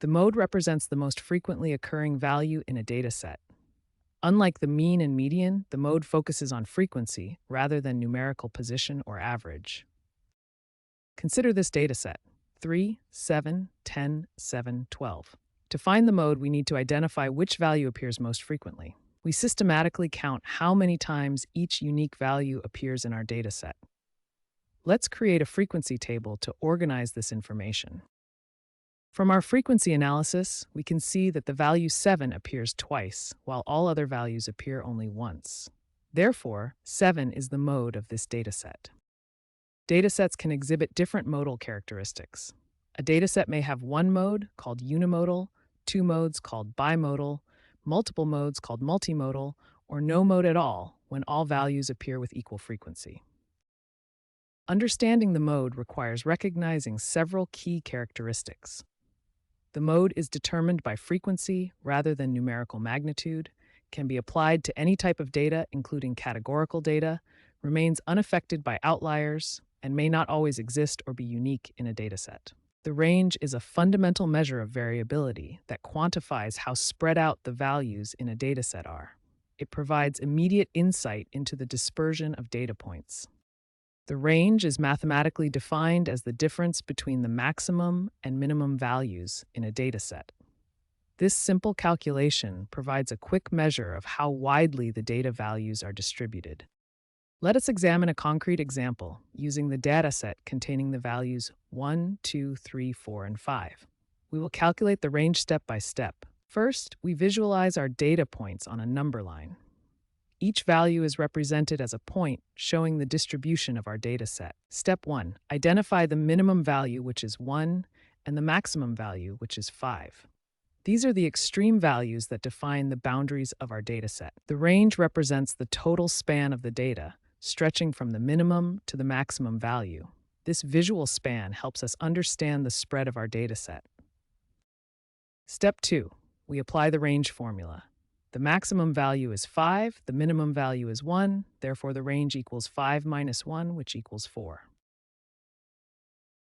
The mode represents the most frequently occurring value in a dataset. Unlike the mean and median, the mode focuses on frequency rather than numerical position or average. Consider this dataset: 3, 7, 10, 7, 12. To find the mode, we need to identify which value appears most frequently. We systematically count how many times each unique value appears in our dataset. Let's create a frequency table to organize this information. From our frequency analysis, we can see that the value 7 appears twice, while all other values appear only once. Therefore, 7 is the mode of this dataset. Datasets can exhibit different modal characteristics. A dataset may have one mode, called unimodal, two modes, called bimodal, multiple modes, called multimodal, or no mode at all, when all values appear with equal frequency. Understanding the mode requires recognizing several key characteristics. The mode is determined by frequency rather than numerical magnitude, can be applied to any type of data, including categorical data, remains unaffected by outliers, and may not always exist or be unique in a dataset. The range is a fundamental measure of variability that quantifies how spread out the values in a dataset are. It provides immediate insight into the dispersion of data points. The range is mathematically defined as the difference between the maximum and minimum values in a dataset. This simple calculation provides a quick measure of how widely the data values are distributed. Let us examine a concrete example using the dataset containing the values 1, 2, 3, 4, and 5. We will calculate the range step by step. First, we visualize our data points on a number line. Each value is represented as a point showing the distribution of our dataset. Step 1. Identify the minimum value, which is 1, and the maximum value, which is 5. These are the extreme values that define the boundaries of our dataset. The range represents the total span of the data, stretching from the minimum to the maximum value. This visual span helps us understand the spread of our dataset. Step 2. We apply the range formula. The maximum value is 5, the minimum value is 1, therefore the range equals 5 minus 1, which equals 4.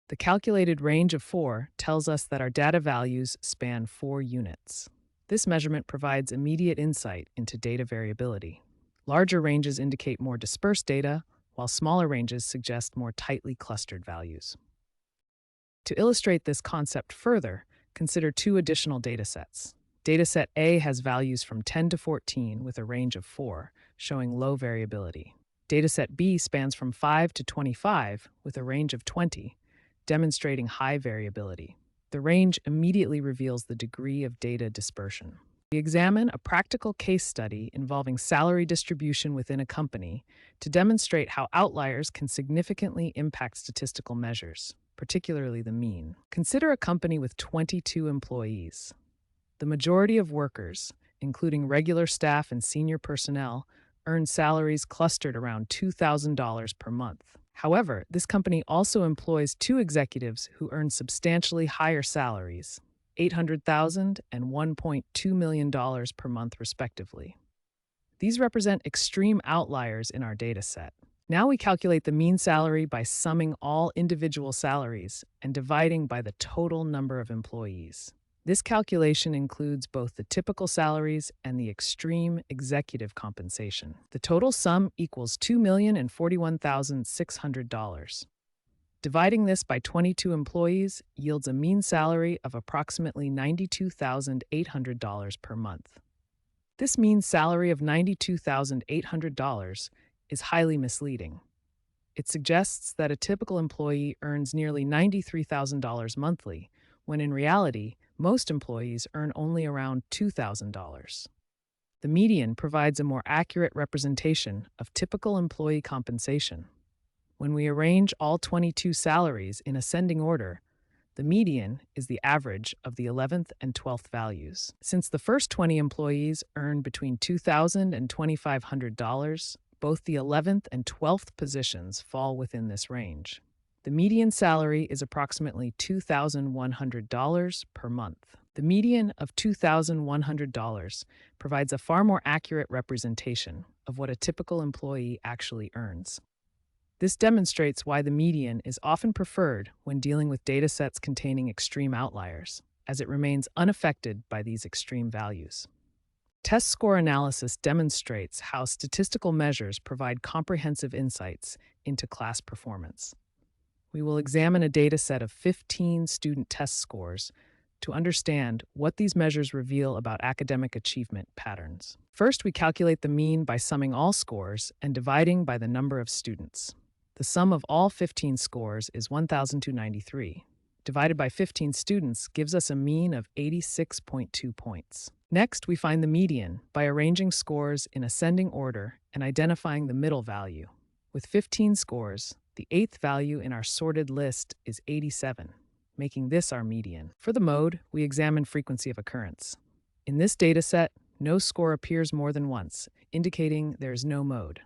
The calculated range of 4 tells us that our data values span 4 units. This measurement provides immediate insight into data variability. Larger ranges indicate more dispersed data, while smaller ranges suggest more tightly clustered values. To illustrate this concept further, consider two additional datasets. Dataset A has values from 10 to 14 with a range of 4, showing low variability. Dataset B spans from 5 to 25 with a range of 20, demonstrating high variability. The range immediately reveals the degree of data dispersion. We examine a practical case study involving salary distribution within a company to demonstrate how outliers can significantly impact statistical measures, particularly the mean. Consider a company with 22 employees. The majority of workers, including regular staff and senior personnel, earn salaries clustered around $2,000 per month. However, this company also employs two executives who earn substantially higher salaries, $800,000 and $1.2 million per month, respectively. These represent extreme outliers in our data set. Now we calculate the mean salary by summing all individual salaries and dividing by the total number of employees. This calculation includes both the typical salaries and the extreme executive compensation. The total sum equals $2,041,600. Dividing this by 22 employees yields a mean salary of approximately $92,800 per month. This mean salary of $92,800 is highly misleading. It suggests that a typical employee earns nearly $93,000 monthly, when in reality, most employees earn only around $2,000. The median provides a more accurate representation of typical employee compensation. When we arrange all 22 salaries in ascending order, the median is the average of the 11th and 12th values. Since the first 20 employees earn between $2,000 and $2,500, both the 11th and 12th positions fall within this range. The median salary is approximately $2,100 per month. The median of $2,100 provides a far more accurate representation of what a typical employee actually earns. This demonstrates why the median is often preferred when dealing with datasets containing extreme outliers. as it remains unaffected by these extreme values. Test score analysis demonstrates how statistical measures provide comprehensive insights into class performance. We will examine a data set of 15 student test scores to understand what these measures reveal about academic achievement patterns. First, we calculate the mean by summing all scores and dividing by the number of students. The sum of all 15 scores is 1,293. Divided by 15 students gives us a mean of 86.2 points. Next, we find the median by arranging scores in ascending order and identifying the middle value. With 15 scores, the eighth value in our sorted list is 87, making this our median. For the mode, we examine frequency of occurrence. In this dataset, no score appears more than once, indicating there is no mode.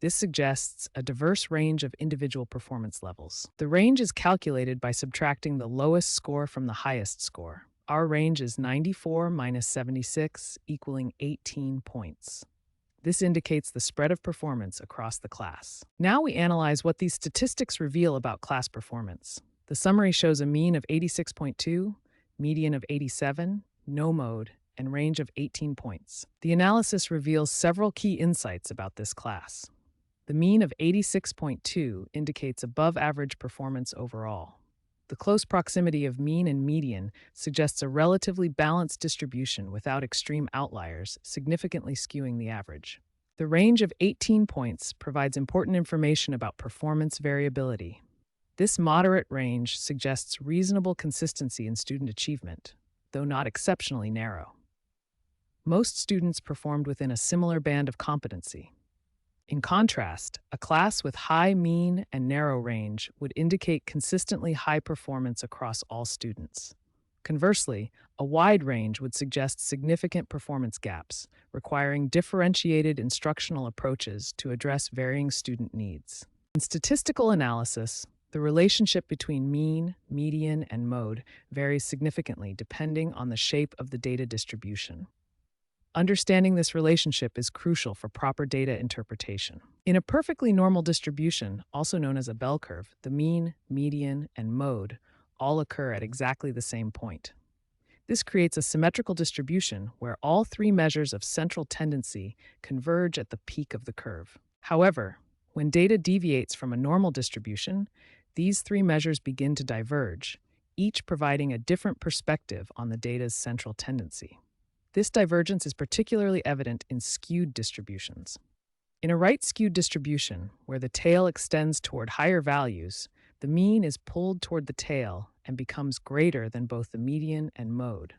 This suggests a diverse range of individual performance levels. The range is calculated by subtracting the lowest score from the highest score. Our range is 94 minus 76, equaling 18 points. This indicates the spread of performance across the class. Now we analyze what these statistics reveal about class performance. The summary shows a mean of 86.2, median of 87, no mode, and range of 18 points. The analysis reveals several key insights about this class. The mean of 86.2 indicates above-average performance overall. The close proximity of mean and median suggests a relatively balanced distribution without extreme outliers, significantly skewing the average. The range of 18 points provides important information about performance variability. This moderate range suggests reasonable consistency in student achievement, though not exceptionally narrow. Most students performed within a similar band of competency. In contrast, a class with high mean and narrow range would indicate consistently high performance across all students. Conversely, a wide range would suggest significant performance gaps, requiring differentiated instructional approaches to address varying student needs. In statistical analysis, the relationship between mean, median, and mode varies significantly depending on the shape of the data distribution. Understanding this relationship is crucial for proper data interpretation. In a perfectly normal distribution, also known as a bell curve, the mean, median, and mode all occur at exactly the same point. This creates a symmetrical distribution where all three measures of central tendency converge at the peak of the curve. However, when data deviates from a normal distribution, these three measures begin to diverge, each providing a different perspective on the data's central tendency. This divergence is particularly evident in skewed distributions. In a right-skewed distribution, where the tail extends toward higher values, the mean is pulled toward the tail and becomes greater than both the median and mode.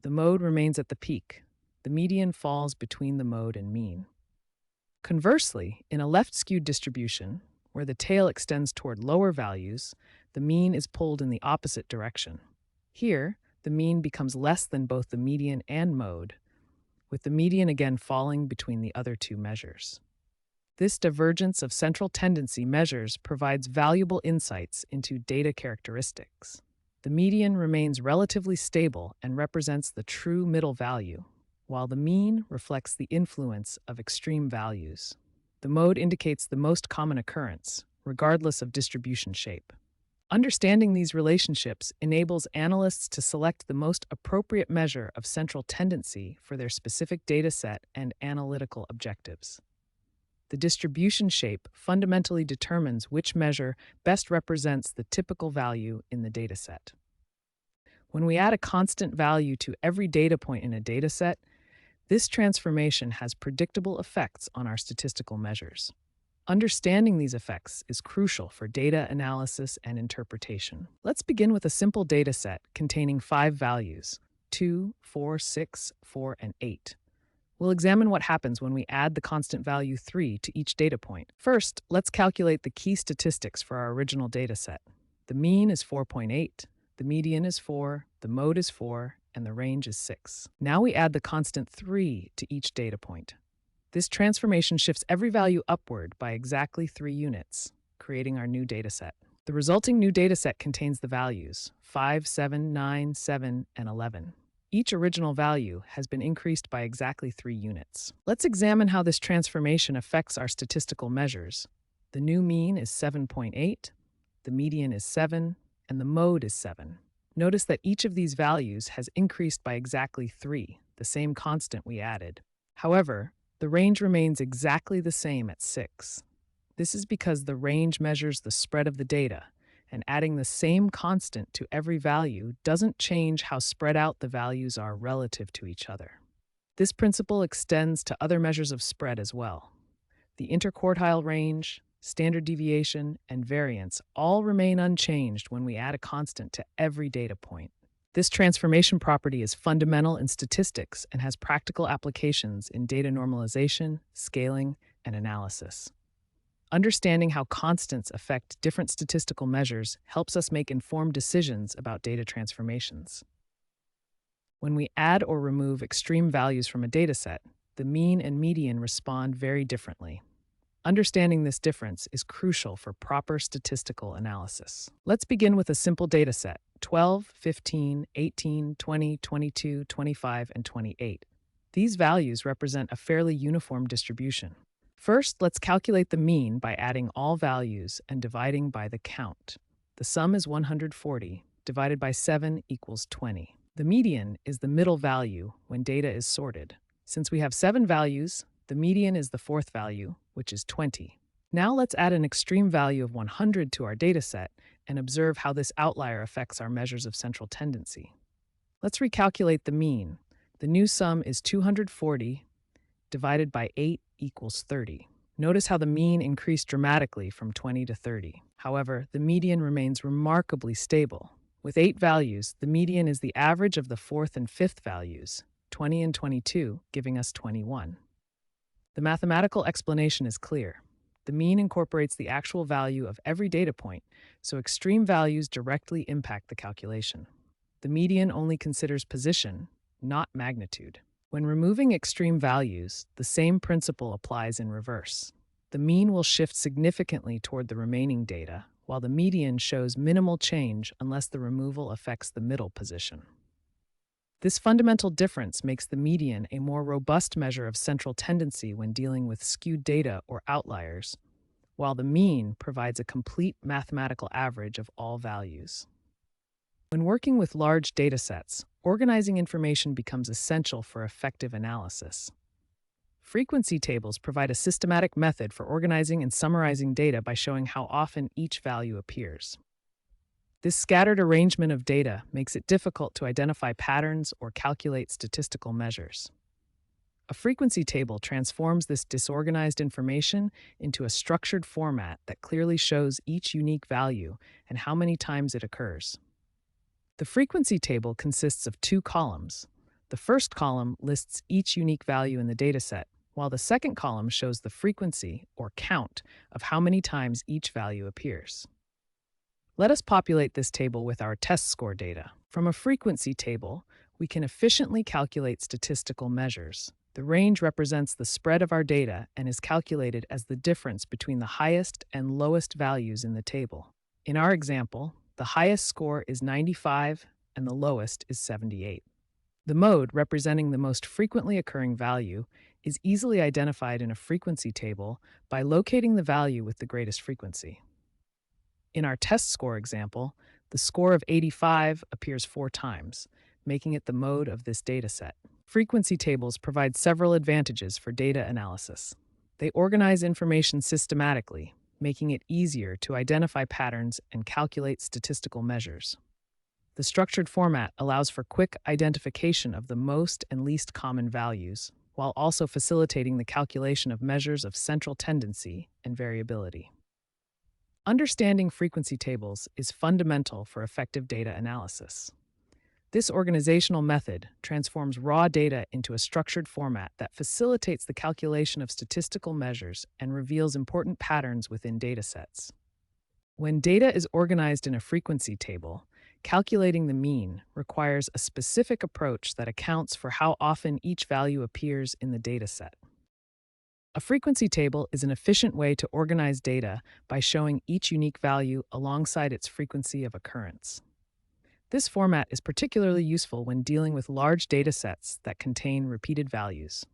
The mode remains at the peak. The median falls between the mode and mean. Conversely, in a left-skewed distribution, where the tail extends toward lower values, the mean is pulled in the opposite direction. Here, the mean becomes less than both the median and mode, with the median again falling between the other two measures. This divergence of central tendency measures provides valuable insights into data characteristics. The median remains relatively stable and represents the true middle value, while the mean reflects the influence of extreme values. The mode indicates the most common occurrence, regardless of distribution shape. Understanding these relationships enables analysts to select the most appropriate measure of central tendency for their specific dataset and analytical objectives. The distribution shape fundamentally determines which measure best represents the typical value in the dataset. When we add a constant value to every data point in a dataset, this transformation has predictable effects on our statistical measures. Understanding these effects is crucial for data analysis and interpretation. Let's begin with a simple data set containing 5 values, 2, 4, 6, 4, and 8. We'll examine what happens when we add the constant value 3 to each data point. First, let's calculate the key statistics for our original data set. The mean is 4.8, the median is 4, the mode is 4, and the range is 6. Now we add the constant 3 to each data point. This transformation shifts every value upward by exactly 3 units, creating our new dataset. The resulting new dataset contains the values 5, 7, 9, 7, and 11. Each original value has been increased by exactly 3 units. Let's examine how this transformation affects our statistical measures. The new mean is 7.8, the median is 7, and the mode is 7. Notice that each of these values has increased by exactly 3, the same constant we added. However, the range remains exactly the same at 6. This is because the range measures the spread of the data, and adding the same constant to every value doesn't change how spread out the values are relative to each other. This principle extends to other measures of spread as well. The interquartile range, standard deviation, and variance all remain unchanged when we add a constant to every data point. This transformation property is fundamental in statistics and has practical applications in data normalization, scaling, and analysis. Understanding how constants affect different statistical measures helps us make informed decisions about data transformations. When we add or remove extreme values from a dataset, the mean and median respond very differently. Understanding this difference is crucial for proper statistical analysis. Let's begin with a simple dataset: 12, 15, 18, 20, 22, 25, and 28. These values represent a fairly uniform distribution. First, let's calculate the mean by adding all values and dividing by the count. The sum is 140, divided by 7 equals 20. The median is the middle value when data is sorted. Since we have 7 values, the median is the fourth value, which is 20. Now let's add an extreme value of 100 to our dataset and observe how this outlier affects our measures of central tendency. Let's recalculate the mean. The new sum is 240 divided by 8 equals 30. Notice how the mean increased dramatically from 20 to 30. However, the median remains remarkably stable. With 8 values, the median is the average of the fourth and fifth values, 20 and 22, giving us 21. The mathematical explanation is clear. The mean incorporates the actual value of every data point, so extreme values directly impact the calculation. The median only considers position, not magnitude. When removing extreme values, the same principle applies in reverse. The mean will shift significantly toward the remaining data, while the median shows minimal change unless the removal affects the middle position. This fundamental difference makes the median a more robust measure of central tendency when dealing with skewed data or outliers, while the mean provides a complete mathematical average of all values. When working with large datasets, organizing information becomes essential for effective analysis. Frequency tables provide a systematic method for organizing and summarizing data by showing how often each value appears. This scattered arrangement of data makes it difficult to identify patterns or calculate statistical measures. A frequency table transforms this disorganized information into a structured format that clearly shows each unique value and how many times it occurs. The frequency table consists of 2 columns. The first column lists each unique value in the dataset, while the second column shows the frequency, or count, of how many times each value appears. Let us populate this table with our test score data. From a frequency table, we can efficiently calculate statistical measures. The range represents the spread of our data and is calculated as the difference between the highest and lowest values in the table. In our example, the highest score is 95 and the lowest is 78. The mode representing the most frequently occurring value is easily identified in a frequency table by locating the value with the greatest frequency. In our test score example, the score of 85 appears 4 times, making it the mode of this dataset. Frequency tables provide several advantages for data analysis. They organize information systematically, making it easier to identify patterns and calculate statistical measures. The structured format allows for quick identification of the most and least common values, while also facilitating the calculation of measures of central tendency and variability. Understanding frequency tables is fundamental for effective data analysis. This organizational method transforms raw data into a structured format that facilitates the calculation of statistical measures and reveals important patterns within datasets. When data is organized in a frequency table, calculating the mean requires a specific approach that accounts for how often each value appears in the dataset. A frequency table is an efficient way to organize data by showing each unique value alongside its frequency of occurrence. This format is particularly useful when dealing with large datasets that contain repeated values.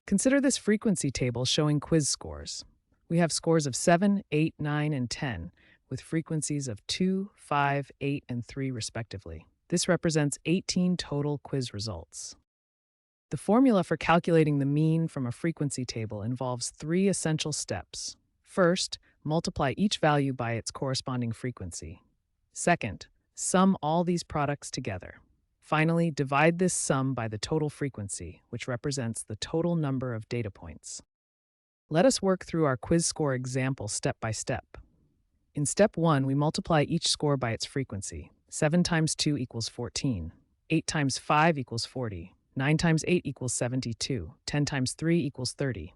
Consider this frequency table showing quiz scores. We have scores of 7, 8, 9, and 10, with frequencies of 2, 5, 8, and 3 respectively. This represents 18 total quiz results. The formula for calculating the mean from a frequency table involves three essential steps. First, multiply each value by its corresponding frequency. Second, sum all these products together. Finally, divide this sum by the total frequency, which represents the total number of data points. Let us work through our quiz score example step by step. In step 1, we multiply each score by its frequency. 7 times 2 equals 14. 8 times 5 equals 40. 9 times 8 equals 72. 10 times 3 equals 30.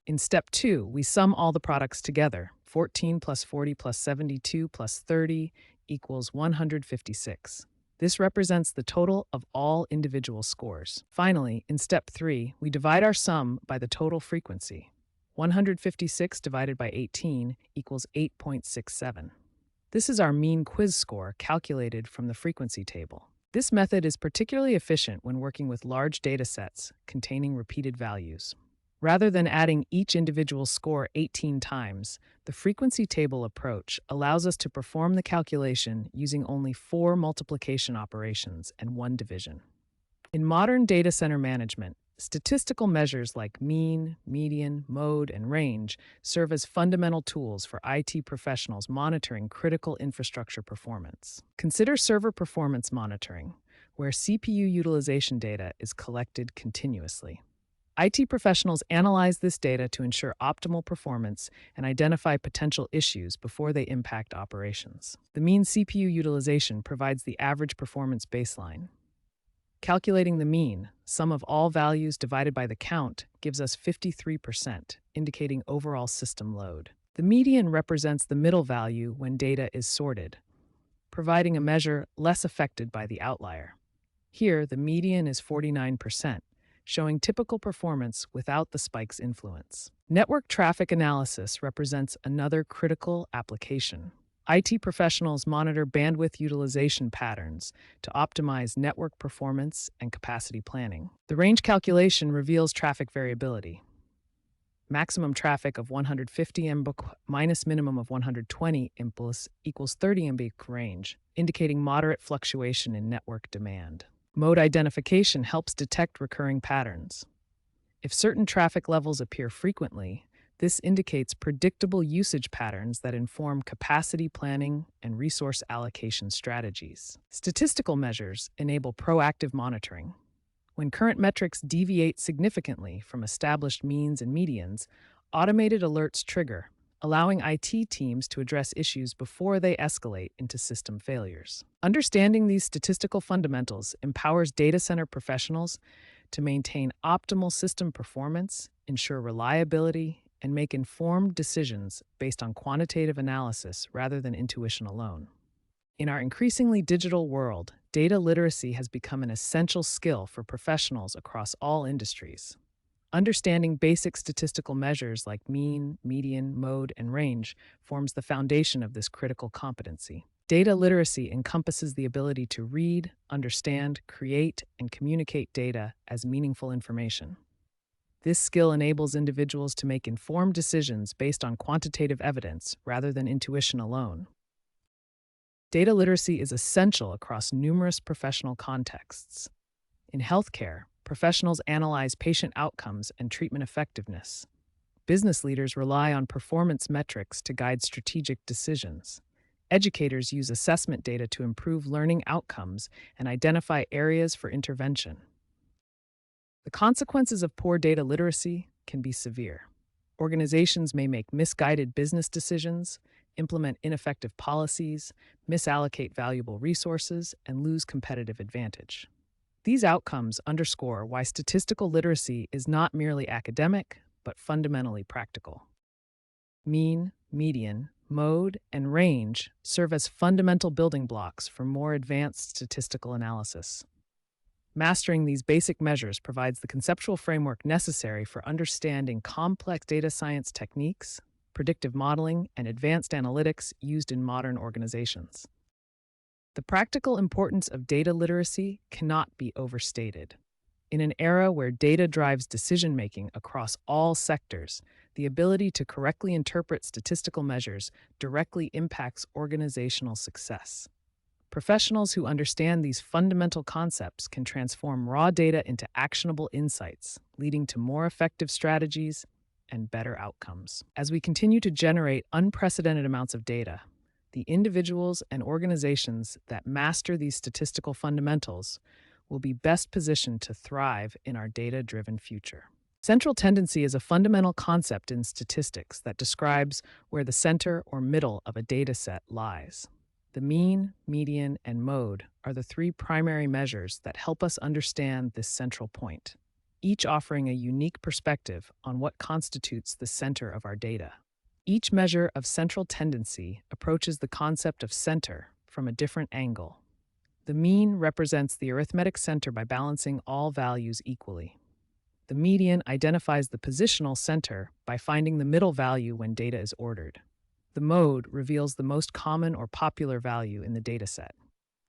In step 2, we sum all the products together. 14 plus 40 plus 72 plus 30 equals 156. This represents the total of all individual scores. Finally, in step 3, we divide our sum by the total frequency. 156 divided by 18 equals 8.67. This is our mean quiz score calculated from the frequency table. This method is particularly efficient when working with large data sets containing repeated values. Rather than adding each individual score 18 times, the frequency table approach allows us to perform the calculation using only 4 multiplication operations and 1 division. In modern data center management, statistical measures like mean, median, mode, and range serve as fundamental tools for IT professionals monitoring critical infrastructure performance. Consider server performance monitoring, where CPU utilization data is collected continuously. IT professionals analyze this data to ensure optimal performance and identify potential issues before they impact operations. The mean CPU utilization provides the average performance baseline. Calculating the mean, sum of all values divided by the count, gives us 53%, indicating overall system load. The median represents the middle value when data is sorted, providing a measure less affected by the outlier. Here, the median is 49%, showing typical performance without the spike's influence. Network traffic analysis represents another critical application. IT professionals monitor bandwidth utilization patterns to optimize network performance and capacity planning. The range calculation reveals traffic variability. Maximum traffic of 150 Mbps minus minimum of 120 Mbps equals 30 Mbps range, indicating moderate fluctuation in network demand. Mode identification helps detect recurring patterns. If certain traffic levels appear frequently, this indicates predictable usage patterns that inform capacity planning and resource allocation strategies. Statistical measures enable proactive monitoring. When current metrics deviate significantly from established means and medians, automated alerts trigger, allowing IT teams to address issues before they escalate into system failures. Understanding these statistical fundamentals empowers data center professionals to maintain optimal system performance, ensure reliability, and make informed decisions based on quantitative analysis rather than intuition alone. In our increasingly digital world, data literacy has become an essential skill for professionals across all industries. Understanding basic statistical measures like mean, median, mode, and range forms the foundation of this critical competency. Data literacy encompasses the ability to read, understand, create, and communicate data as meaningful information. This skill enables individuals to make informed decisions based on quantitative evidence rather than intuition alone. Data literacy is essential across numerous professional contexts. In healthcare, professionals analyze patient outcomes and treatment effectiveness. Business leaders rely on performance metrics to guide strategic decisions. Educators use assessment data to improve learning outcomes and identify areas for intervention. The consequences of poor data literacy can be severe. Organizations may make misguided business decisions, implement ineffective policies, misallocate valuable resources, and lose competitive advantage. These outcomes underscore why statistical literacy is not merely academic, but fundamentally practical. Mean, median, mode, and range serve as fundamental building blocks for more advanced statistical analysis. Mastering these basic measures provides the conceptual framework necessary for understanding complex data science techniques, predictive modeling, and advanced analytics used in modern organizations. The practical importance of data literacy cannot be overstated. In an era where data drives decision-making across all sectors, The ability to correctly interpret statistical measures directly impacts organizational success. Professionals who understand these fundamental concepts can transform raw data into actionable insights, leading to more effective strategies and better outcomes. As we continue to generate unprecedented amounts of data, the individuals and organizations that master these statistical fundamentals will be best positioned to thrive in our data-driven future. Central tendency is a fundamental concept in statistics that describes where the center or middle of a data set lies. The mean, median, and mode are the three primary measures that help us understand this central point, each offering a unique perspective on what constitutes the center of our data. Each measure of central tendency approaches the concept of center from a different angle. The mean represents the arithmetic center by balancing all values equally. The median identifies the positional center by finding the middle value when data is ordered. The mode reveals the most common or popular value in the dataset.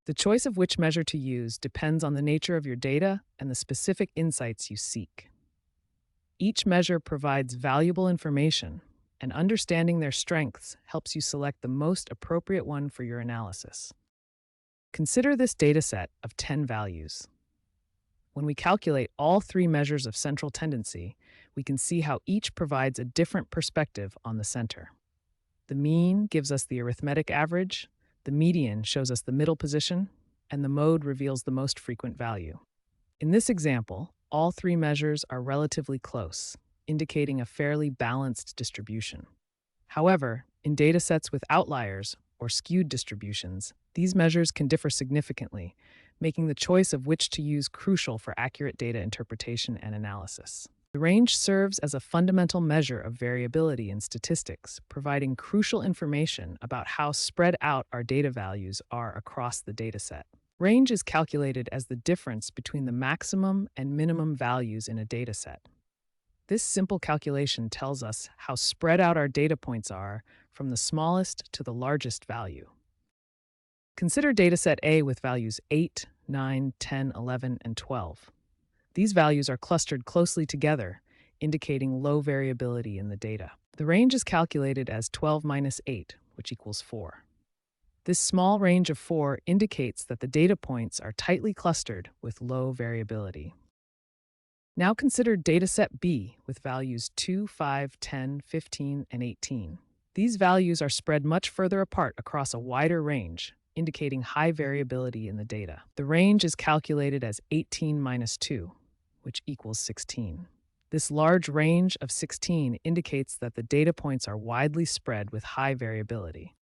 The choice of which measure to use depends on the nature of your data and the specific insights you seek. Each measure provides valuable information, and understanding their strengths helps you select the most appropriate one for your analysis. Consider this dataset of 10 values. When we calculate all three measures of central tendency, we can see how each provides a different perspective on the center. The mean gives us the arithmetic average, the median shows us the middle position, and the mode reveals the most frequent value. In this example, all three measures are relatively close, indicating a fairly balanced distribution. However, in datasets with outliers or skewed distributions, these measures can differ significantly, making the choice of which to use crucial for accurate data interpretation and analysis. The range serves as a fundamental measure of variability in statistics, providing crucial information about how spread out our data values are across the dataset. Range is calculated as the difference between the maximum and minimum values in a dataset. This simple calculation tells us how spread out our data points are from the smallest to the largest value. Consider dataset A with values 8, 9, 10, 11, and 12. These values are clustered closely together, indicating low variability in the data. The range is calculated as 12 minus 8, which equals 4. This small range of 4 indicates that the data points are tightly clustered with low variability. Now consider dataset B with values 2, 5, 10, 15, and 18. These values are spread much further apart across a wider range, indicating high variability in the data. The range is calculated as 18 minus 2, which equals 16. This large range of 16 indicates that the data points are widely spread with high variability.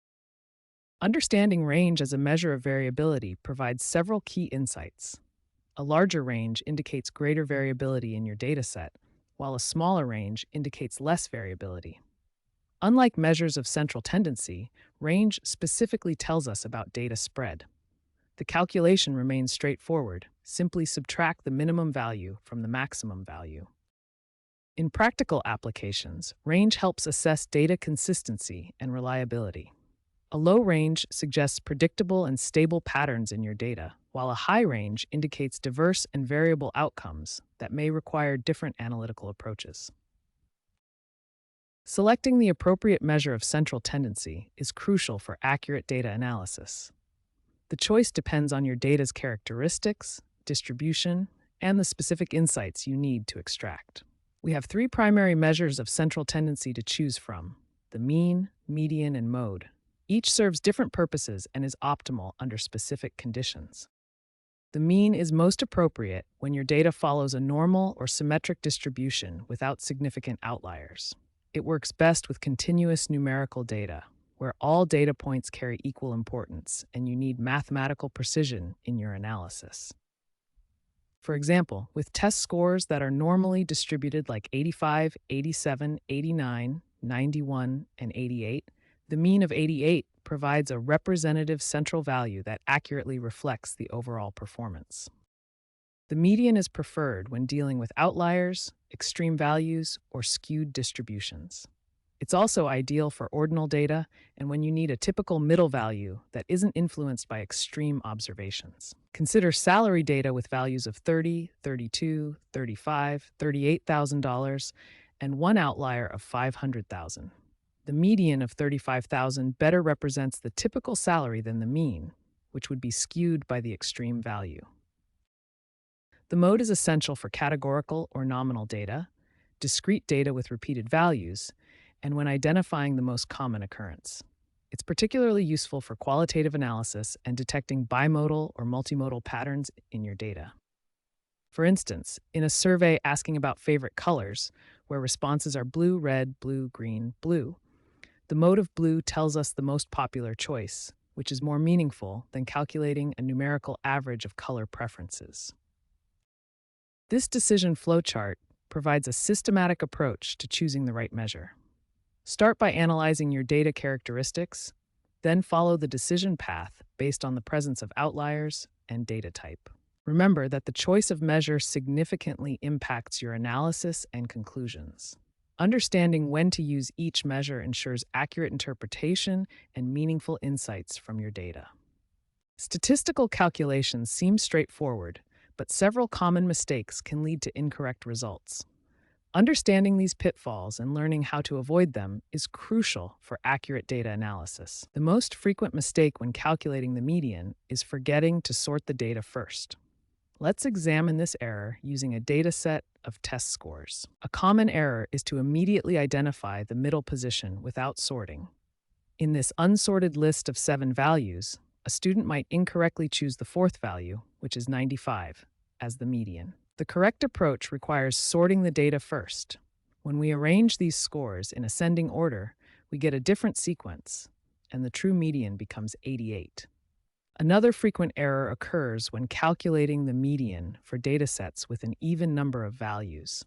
Understanding range as a measure of variability provides several key insights. A larger range indicates greater variability in your dataset, while a smaller range indicates less variability. Unlike measures of central tendency, range specifically tells us about data spread. The calculation remains straightforward. Simply subtract the minimum value from the maximum value. In practical applications, range helps assess data consistency and reliability. A low range suggests predictable and stable patterns in your data, while a high range indicates diverse and variable outcomes that may require different analytical approaches. Selecting the appropriate measure of central tendency is crucial for accurate data analysis. The choice depends on your data's characteristics, distribution, and the specific insights you need to extract. We have three primary measures of central tendency to choose from: the mean, median, and mode. Each serves different purposes and is optimal under specific conditions. The mean is most appropriate when your data follows a normal or symmetric distribution without significant outliers. It works best with continuous numerical data, where all data points carry equal importance and you need mathematical precision in your analysis. For example, with test scores that are normally distributed like 85, 87, 89, 91, and 88, the mean of 88 provides a representative central value that accurately reflects the overall performance. The median is preferred when dealing with outliers, extreme values, or skewed distributions. It's also ideal for ordinal data and when you need a typical middle value that isn't influenced by extreme observations. Consider salary data with values of $30, $32, $35, $38,000, and one outlier of 500,000. The median of 35,000 better represents the typical salary than the mean, which would be skewed by the extreme value. The mode is essential for categorical or nominal data, discrete data with repeated values, and when identifying the most common occurrence. It's particularly useful for qualitative analysis and detecting bimodal or multimodal patterns in your data. For instance, in a survey asking about favorite colors, where responses are blue, red, blue, green, blue, the mode of blue tells us the most popular choice, which is more meaningful than calculating a numerical average of color preferences. This decision flowchart provides a systematic approach to choosing the right measure. Start by analyzing your data characteristics, then follow the decision path based on the presence of outliers and data type. Remember that the choice of measure significantly impacts your analysis and conclusions. Understanding when to use each measure ensures accurate interpretation and meaningful insights from your data. Statistical calculations seem straightforward, but several common mistakes can lead to incorrect results. Understanding these pitfalls and learning how to avoid them is crucial for accurate data analysis. The most frequent mistake when calculating the median is forgetting to sort the data first. Let's examine this error using a data set of test scores. A common error is to immediately identify the middle position without sorting. In this unsorted list of 7 values, a student might incorrectly choose the fourth value, which is 95, as the median. The correct approach requires sorting the data first. When we arrange these scores in ascending order, we get a different sequence, and the true median becomes 88. Another frequent error occurs when calculating the median for datasets with an even number of values.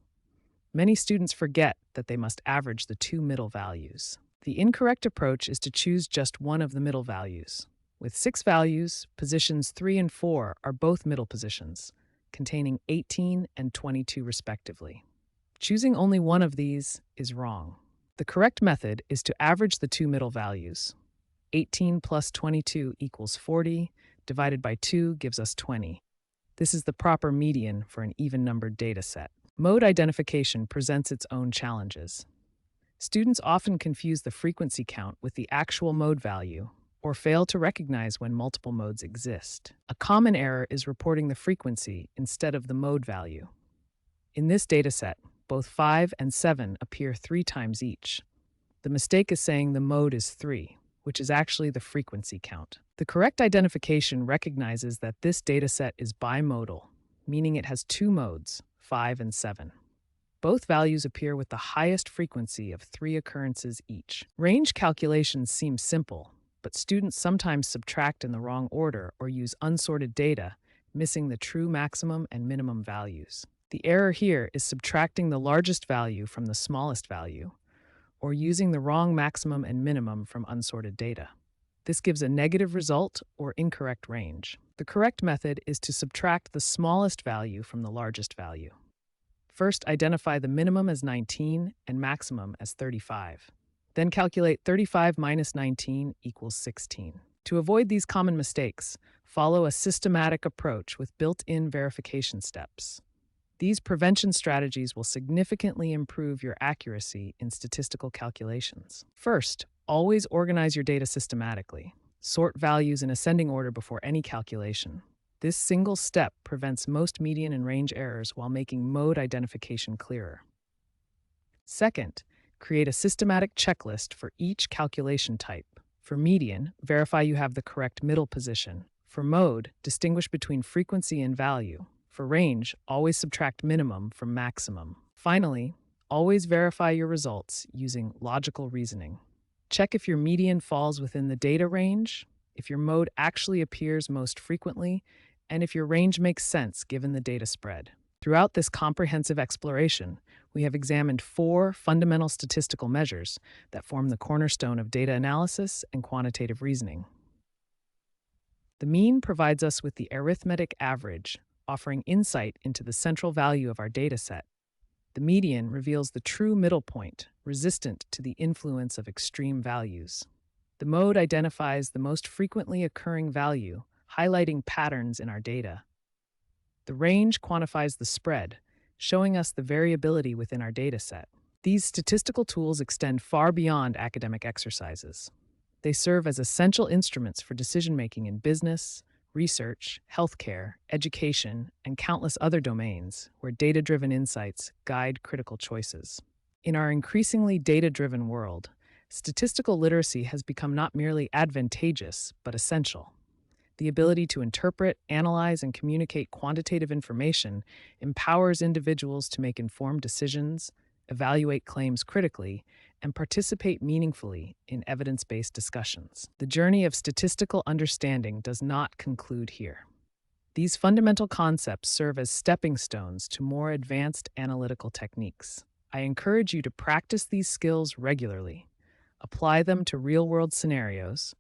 Many students forget that they must average the 2 middle values. The incorrect approach is to choose just one of the middle values. With 6 values, positions 3 and 4 are both middle positions, containing 18 and 22 respectively. Choosing only one of these is wrong. The correct method is to average the 2 middle values. 18 plus 22 equals 40, divided by 2 gives us 20. This is the proper median for an even-numbered data set. Mode identification presents its own challenges. Students often confuse the frequency count with the actual mode value, or fail to recognize when multiple modes exist. A common error is reporting the frequency instead of the mode value. In this dataset, both 5 and 7 appear 3 times each. The mistake is saying the mode is 3, which is actually the frequency count. The correct identification recognizes that this dataset is bimodal, meaning it has 2 modes, 5 and 7. Both values appear with the highest frequency of 3 occurrences each. Range calculations seem simple, but students sometimes subtract in the wrong order or use unsorted data, missing the true maximum and minimum values. The error here is subtracting the largest value from the smallest value, or using the wrong maximum and minimum from unsorted data. This gives a negative result or incorrect range. The correct method is to subtract the smallest value from the largest value. First, identify the minimum as 19 and maximum as 35. Then calculate 35 minus 19 equals 16. To avoid these common mistakes, follow a systematic approach with built-in verification steps. These prevention strategies will significantly improve your accuracy in statistical calculations. First, always organize your data systematically. Sort values in ascending order before any calculation. This single step prevents most median and range errors while making mode identification clearer. Second, create a systematic checklist for each calculation type. For median, verify you have the correct middle position. For mode, distinguish between frequency and value. For range, always subtract minimum from maximum. Finally, always verify your results using logical reasoning. Check if your median falls within the data range, if your mode actually appears most frequently, and if your range makes sense given the data spread. Throughout this comprehensive exploration, we have examined 4 fundamental statistical measures that form the cornerstone of data analysis and quantitative reasoning. The mean provides us with the arithmetic average, offering insight into the central value of our dataset. The median reveals the true middle point, resistant to the influence of extreme values. The mode identifies the most frequently occurring value, highlighting patterns in our data. The range quantifies the spread, showing us the variability within our dataset. These statistical tools extend far beyond academic exercises. They serve as essential instruments for decision making in business, research, healthcare, education, and countless other domains where data driven insights guide critical choices. In our increasingly data driven world, statistical literacy has become not merely advantageous, but essential. The ability to interpret, analyze, and communicate quantitative information empowers individuals to make informed decisions, evaluate claims critically, and participate meaningfully in evidence based discussions. The journey of statistical understanding does not conclude here. These fundamental concepts serve as stepping stones to more advanced analytical techniques. I encourage you to practice these skills regularly, apply them to real world scenarios,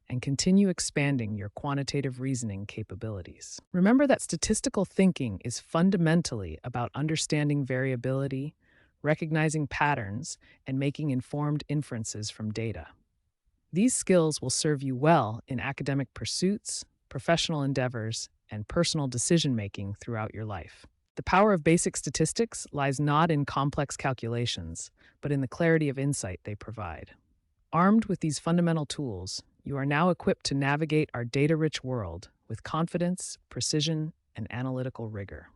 and continue expanding your quantitative reasoning capabilities. Remember that statistical thinking is fundamentally about understanding variability, recognizing patterns, and making informed inferences from data. These skills will serve you well in academic pursuits, professional endeavors, and personal decision making throughout your life. The power of basic statistics lies not in complex calculations, but in the clarity of insight they provide. Armed with these fundamental tools, you are now equipped to navigate our data rich world with confidence, precision, and analytical rigor.